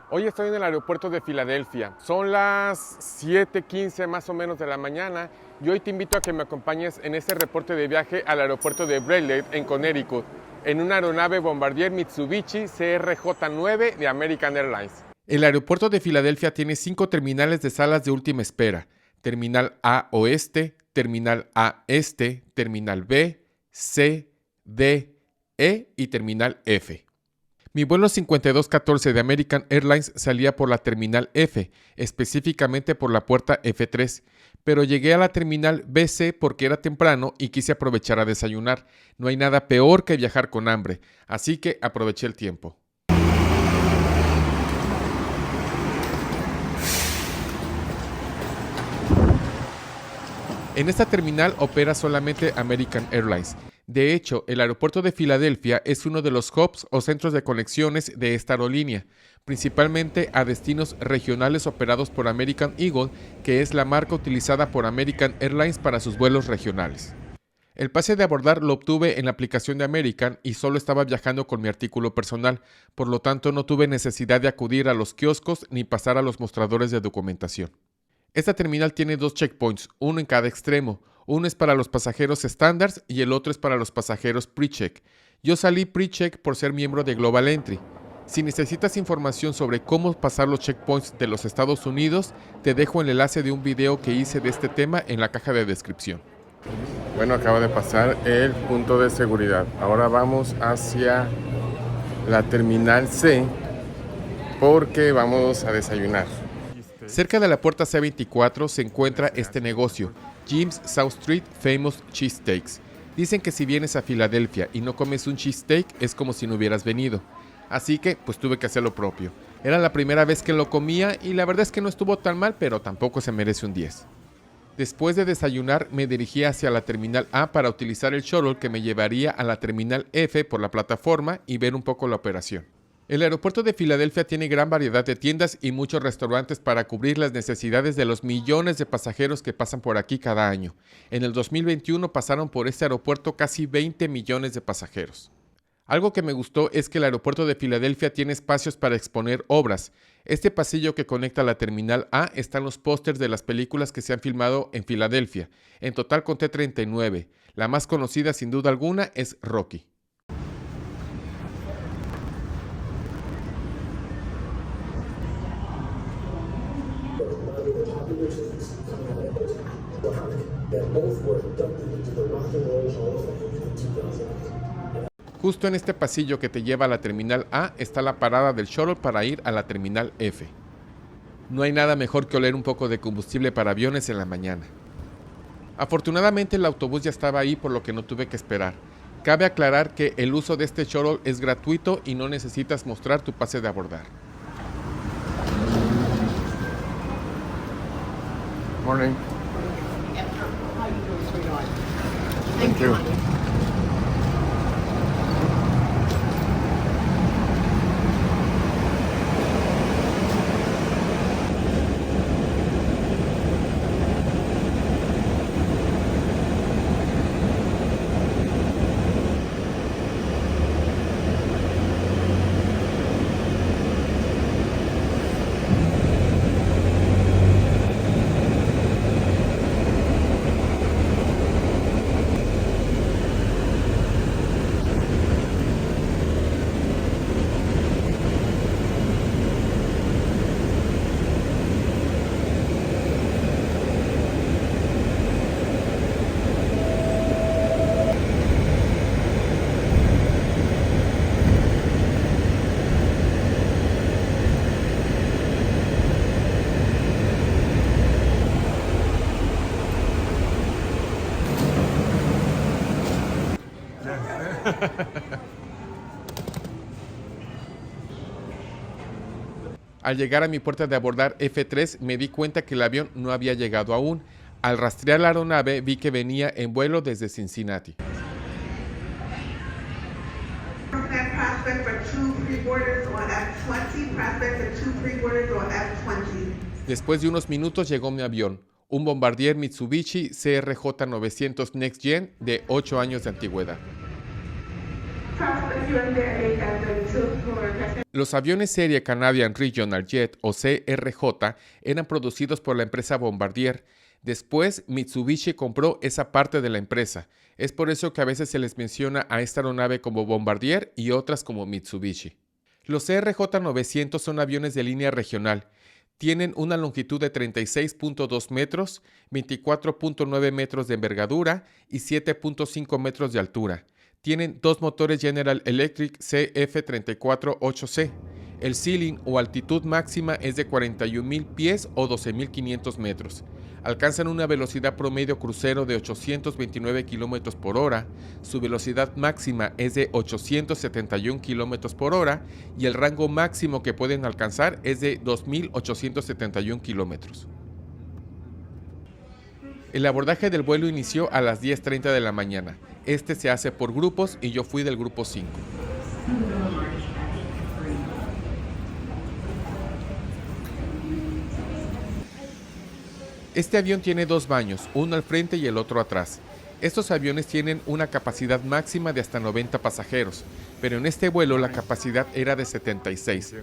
Hoy estoy en el aeropuerto de Filadelfia. Son las 7:15 más o menos de la mañana y hoy te invito a que me acompañes en este reporte de viaje al aeropuerto de Bradley en Connecticut en una aeronave Bombardier Mitsubishi CRJ-9 de American Airlines. El aeropuerto de Filadelfia tiene 5 terminales de salas de última espera: Terminal A Oeste, Terminal A Este, Terminal B, C, D, E y Terminal F. Mi vuelo 5214 de American Airlines salía por la terminal F, específicamente por la puerta F3, pero llegué a la terminal BC porque era temprano y quise aprovechar a desayunar. No hay nada peor que viajar con hambre, así que aproveché el tiempo. En esta terminal opera solamente American Airlines. De hecho, el aeropuerto de Filadelfia es uno de los hubs o centros de conexiones de esta aerolínea, principalmente a destinos regionales operados por American Eagle, que es la marca utilizada por American Airlines para sus vuelos regionales. El pase de abordar lo obtuve en la aplicación de American y solo estaba viajando con mi artículo personal, por lo tanto no tuve necesidad de acudir a los kioscos ni pasar a los mostradores de documentación. Esta terminal tiene 2 checkpoints, uno en cada extremo. Uno es para los pasajeros estándares y el otro es para los pasajeros pre-check. Yo salí pre-check por ser miembro de Global Entry. Si necesitas información sobre cómo pasar los checkpoints de los Estados Unidos, te dejo el enlace de un video que hice de este tema en la caja de descripción. Bueno, acaba de pasar el punto de seguridad. Ahora vamos hacia la terminal C porque vamos a desayunar. Cerca de la puerta C24 se encuentra este negocio, Jim's South Street Famous Cheesesteaks. Dicen que si vienes a Filadelfia y no comes un cheesesteak es como si no hubieras venido. Así que pues tuve que hacer lo propio. Era la primera vez que lo comía y la verdad es que no estuvo tan mal, pero tampoco se merece un 10. Después de desayunar me dirigí hacia la terminal A para utilizar el shuttle que me llevaría a la terminal F por la plataforma y ver un poco la operación. El aeropuerto de Filadelfia tiene gran variedad de tiendas y muchos restaurantes para cubrir las necesidades de los millones de pasajeros que pasan por aquí cada año. En el 2021 pasaron por este aeropuerto casi 20 millones de pasajeros. Algo que me gustó es que el aeropuerto de Filadelfia tiene espacios para exponer obras. Este pasillo que conecta la terminal A están los pósters de las películas que se han filmado en Filadelfia. En total conté 39. La más conocida sin duda alguna es Rocky. Justo en este pasillo que te lleva a la terminal A está la parada del shuttle para ir a la terminal F. No hay nada mejor que oler un poco de combustible para aviones en la mañana. Afortunadamente el autobús ya estaba ahí, por lo que no tuve que esperar. Cabe aclarar que el uso de este shuttle es gratuito y no necesitas mostrar tu pase de abordar. Morning. Thank you. Al llegar a mi puerta de abordar F3 me di cuenta que el avión no había llegado aún. Al rastrear la aeronave vi que venía en vuelo desde Cincinnati. Después de unos minutos llegó mi avión, un Bombardier Mitsubishi CRJ-900 Next Gen de 8 años de antigüedad. Los aviones serie Canadian Regional Jet o CRJ eran producidos por la empresa Bombardier. Después, Mitsubishi compró esa parte de la empresa. Es por eso que a veces se les menciona a esta aeronave como Bombardier y otras como Mitsubishi. Los CRJ-900 son aviones de línea regional. Tienen una longitud de 36.2 metros, 24.9 metros de envergadura y 7.5 metros de altura. Tienen dos motores General Electric CF348C. El ceiling o altitud máxima es de 41,000 pies o 12,500 metros. Alcanzan una velocidad promedio crucero de 829 km por hora, su velocidad máxima es de 871 km por hora y el rango máximo que pueden alcanzar es de 2,871 km. El abordaje del vuelo inició a las 10:30 de la mañana. Este se hace por grupos y yo fui del grupo 5. Este avión tiene dos baños, uno al frente y el otro atrás. Estos aviones tienen una capacidad máxima de hasta 90 pasajeros, pero en este vuelo la capacidad era de 76.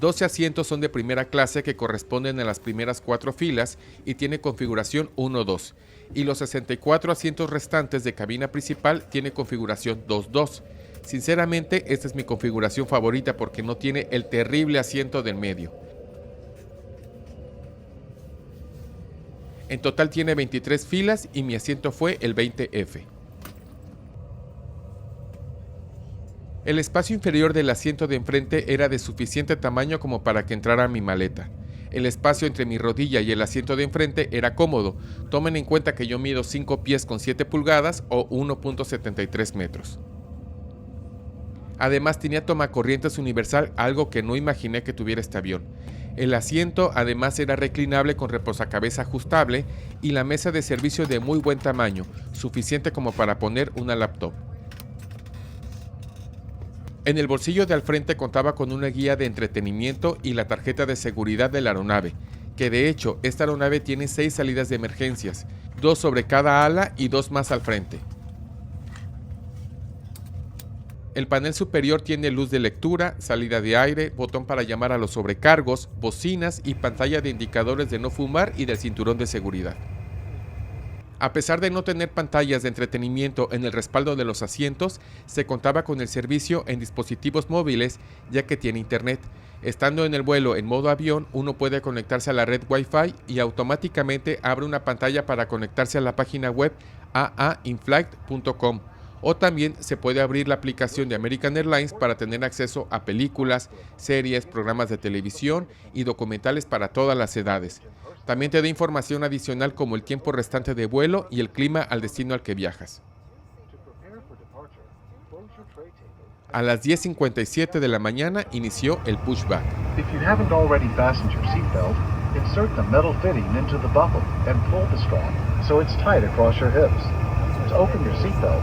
12 asientos son de primera clase que corresponden a las primeras 4 filas y tiene configuración 1-2, y los 64 asientos restantes de cabina principal tiene configuración 2-2. Sinceramente, esta es mi configuración favorita porque no tiene el terrible asiento del medio. En total tiene 23 filas y mi asiento fue el 20F. El espacio inferior del asiento de enfrente era de suficiente tamaño como para que entrara mi maleta. El espacio entre mi rodilla y el asiento de enfrente era cómodo. Tomen en cuenta que yo mido 5 pies con 7 pulgadas o 1.73 metros. Además tenía tomacorrientes universal, algo que no imaginé que tuviera este avión. El asiento además era reclinable con reposacabezas ajustable y la mesa de servicio de muy buen tamaño, suficiente como para poner una laptop. En el bolsillo de al frente contaba con una guía de entretenimiento y la tarjeta de seguridad de la aeronave, que de hecho esta aeronave tiene 6 salidas de emergencias, 2 sobre cada ala y 2 más al frente. El panel superior tiene luz de lectura, salida de aire, botón para llamar a los sobrecargos, bocinas y pantalla de indicadores de no fumar y del cinturón de seguridad. A pesar de no tener pantallas de entretenimiento en el respaldo de los asientos, se contaba con el servicio en dispositivos móviles ya que tiene internet. Estando en el vuelo en modo avión, uno puede conectarse a la red Wi-Fi y automáticamente abre una pantalla para conectarse a la página web aainflight.com. O también se puede abrir la aplicación de American Airlines para tener acceso a películas, series, programas de televisión y documentales para todas las edades. También te da información adicional como el tiempo restante de vuelo y el clima al destino al que viajas. A las 10:57 de la mañana inició el pushback. If you haven't already fastened your seatbelt, insert the metal fitting into the buckle and pull the strap so it's tight across your hips. To open your seatbelt,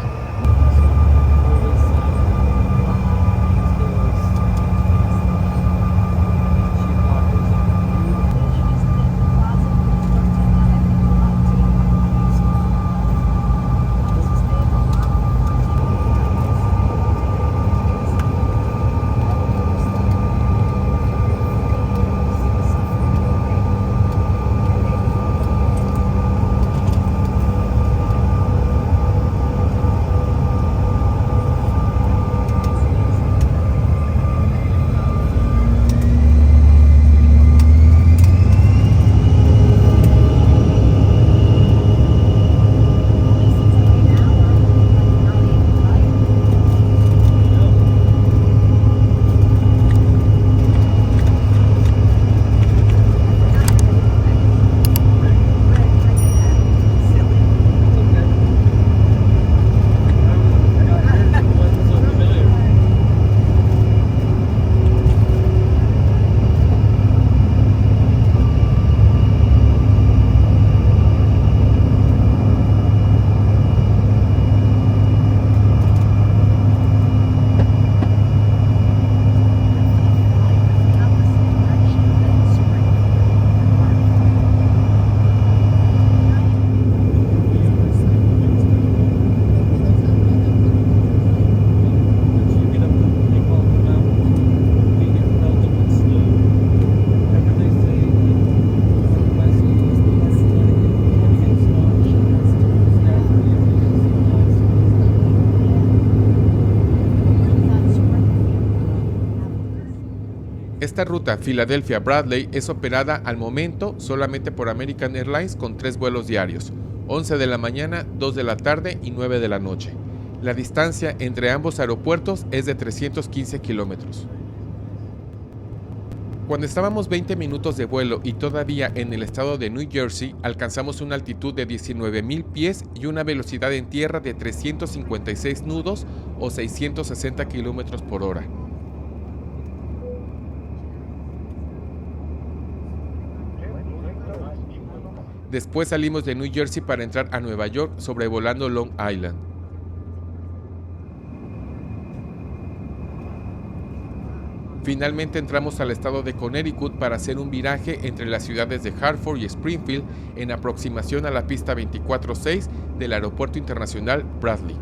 Esta ruta Filadelfia-Bradley es operada al momento solamente por American Airlines con 3 vuelos diarios, 11 de la mañana, 2 de la tarde y 9 de la noche. La distancia entre ambos aeropuertos es de 315 kilómetros. Cuando estábamos 20 minutos de vuelo y todavía en el estado de New Jersey, alcanzamos una altitud de 19,000 pies y una velocidad en tierra de 356 nudos o 660 kilómetros por hora. Después salimos de New Jersey para entrar a Nueva York sobrevolando Long Island. Finalmente entramos al estado de Connecticut para hacer un viraje entre las ciudades de Hartford y Springfield en aproximación a la pista 24-6 del Aeropuerto Internacional Bradley.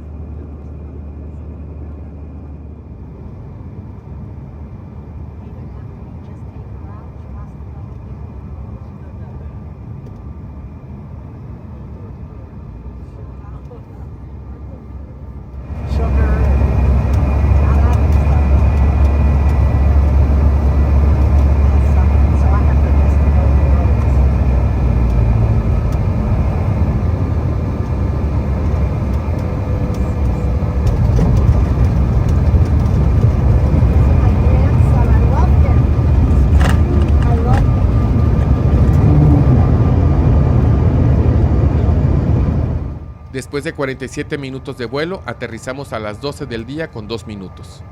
Después de 47 minutos de vuelo, aterrizamos a las 12 del día con 2 minutos.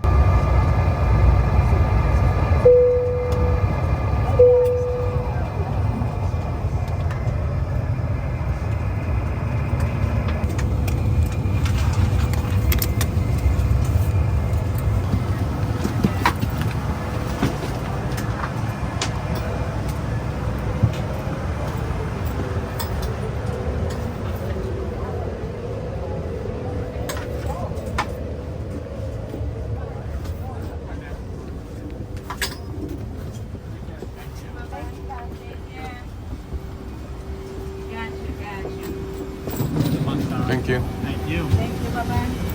Thank you. Thank you. Thank you, bye-bye.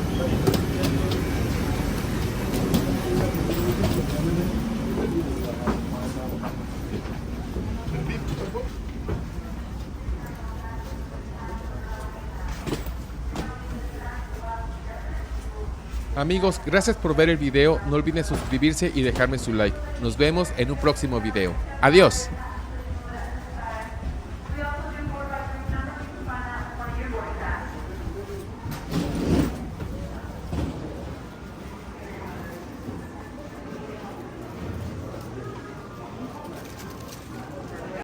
Amigos, gracias por ver el video. No olviden suscribirse y dejarme su like. Nos vemos en un próximo video. Adiós.